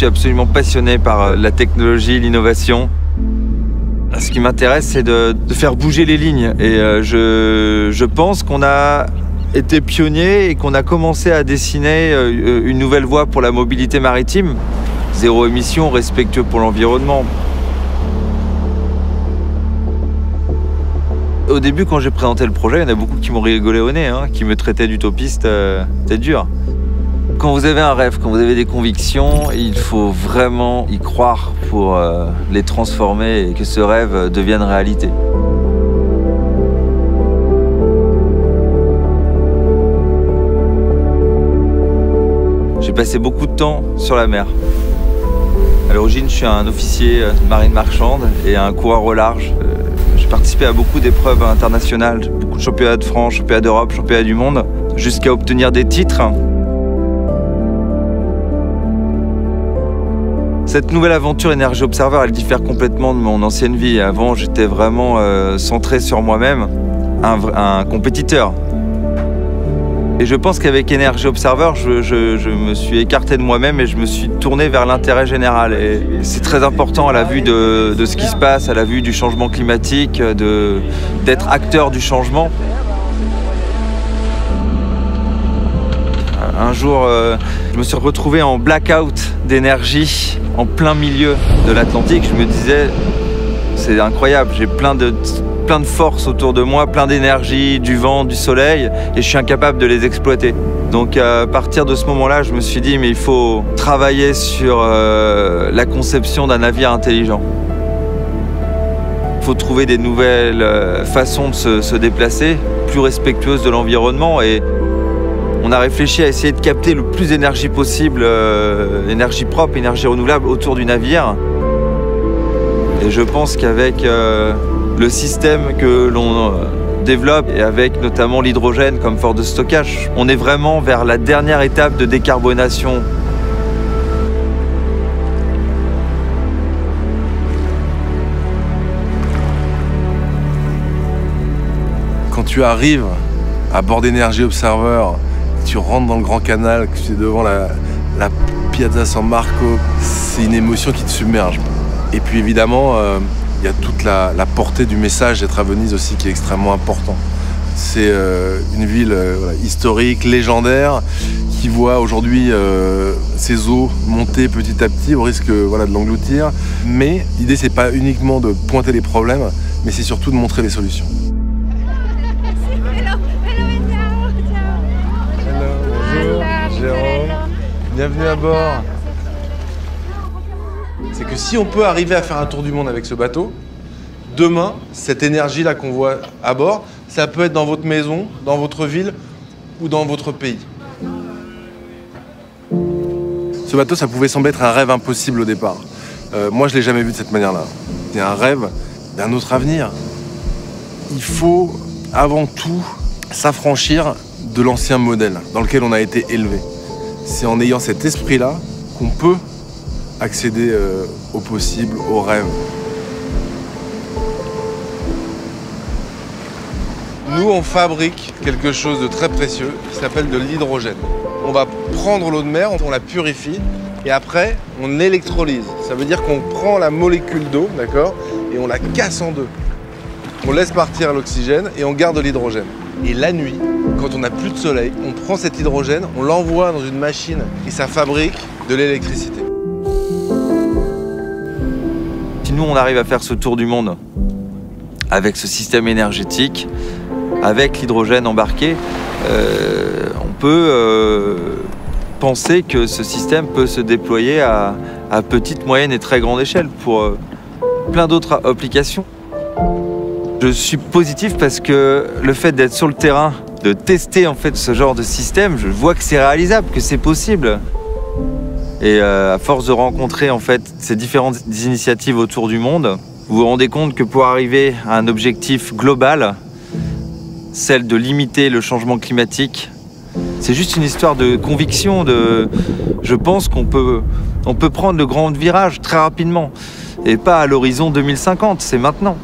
suis absolument passionné par la technologie, l'innovation. Ce qui m'intéresse, c'est de faire bouger les lignes. Et je pense qu'on a été pionnier et qu'on a commencé à dessiner une nouvelle voie pour la mobilité maritime. Zéro émission, respectueux pour l'environnement. Au début, quand j'ai présenté le projet, il y en a beaucoup qui m'ont rigolé au nez, hein, qui me traitaient d'utopiste. C'est dur. Quand vous avez un rêve, quand vous avez des convictions, il faut vraiment y croire pour les transformer et que ce rêve devienne réalité. J'ai passé beaucoup de temps sur la mer. À l'origine, je suis un officier de marine marchande et un coureur au large. J'ai participé à beaucoup d'épreuves internationales, beaucoup de championnats de France, championnats d'Europe, championnats du monde, jusqu'à obtenir des titres. Cette nouvelle aventure Energy Observer, elle diffère complètement de mon ancienne vie. Avant, j'étais vraiment centré sur moi-même, un compétiteur. Et je pense qu'avec Energy Observer, je me suis écarté de moi-même et je me suis tourné vers l'intérêt général. Et c'est très important à la vue de ce qui se passe, à la vue du changement climatique, d'être acteur du changement. Un jour, je me suis retrouvé en blackout d'énergie, en plein milieu de l'Atlantique. Je me disais, c'est incroyable, j'ai plein de force autour de moi, plein d'énergie, du vent, du soleil, et je suis incapable de les exploiter. Donc à partir de ce moment-là, je me suis dit, mais il faut travailler sur la conception d'un navire intelligent. Il faut trouver des nouvelles façons de se déplacer, plus respectueuses de l'environnement, et on a réfléchi à essayer de capter le plus d'énergie possible, énergie propre, énergie renouvelable autour du navire. Et je pense qu'avec le système que l'on développe et avec notamment l'hydrogène comme force de stockage, on est vraiment vers la dernière étape de décarbonation. Quand tu arrives à bord d'Energy Observer, tu rentres dans le Grand Canal, que tu es devant la Piazza San Marco, c'est une émotion qui te submerge. Et puis évidemment, il y a toute la portée du message d'être à Venise aussi qui est extrêmement important. C'est une ville historique, légendaire, qui voit aujourd'hui ses eaux monter petit à petit au risque de l'engloutir. Mais l'idée, c'est pas uniquement de pointer les problèmes, mais c'est surtout de montrer les solutions. Bienvenue à bord. C'est que si on peut arriver à faire un tour du monde avec ce bateau, demain, cette énergie-là qu'on voit à bord, ça peut être dans votre maison, dans votre ville ou dans votre pays. Ce bateau, ça pouvait sembler être un rêve impossible au départ. Moi, je ne l'ai jamais vu de cette manière-là. C'est un rêve d'un autre avenir. Il faut, avant tout, s'affranchir de l'ancien modèle dans lequel on a été élevé. C'est en ayant cet esprit-là qu'on peut accéder au possible, au rêve. Nous, on fabrique quelque chose de très précieux qui s'appelle de l'hydrogène. On va prendre l'eau de mer, on la purifie et après, on électrolyse. Ça veut dire qu'on prend la molécule d'eau, d'accord, et on la casse en deux. On laisse partir l'oxygène et on garde l'hydrogène. Et la nuit, quand on n'a plus de soleil, on prend cet hydrogène, on l'envoie dans une machine et ça fabrique de l'électricité. Si nous, on arrive à faire ce tour du monde avec ce système énergétique, avec l'hydrogène embarqué, on peut penser que ce système peut se déployer à petite, moyenne et très grande échelle pour plein d'autres applications. Je suis positif parce que le fait d'être sur le terrain, de tester en fait ce genre de système, je vois que c'est réalisable, que c'est possible. Et à force de rencontrer en fait ces différentes initiatives autour du monde, vous vous rendez compte que pour arriver à un objectif global, celle de limiter le changement climatique, c'est juste une histoire de conviction. Je pense qu'on peut prendre le grand virage très rapidement et pas à l'horizon 2050, c'est maintenant.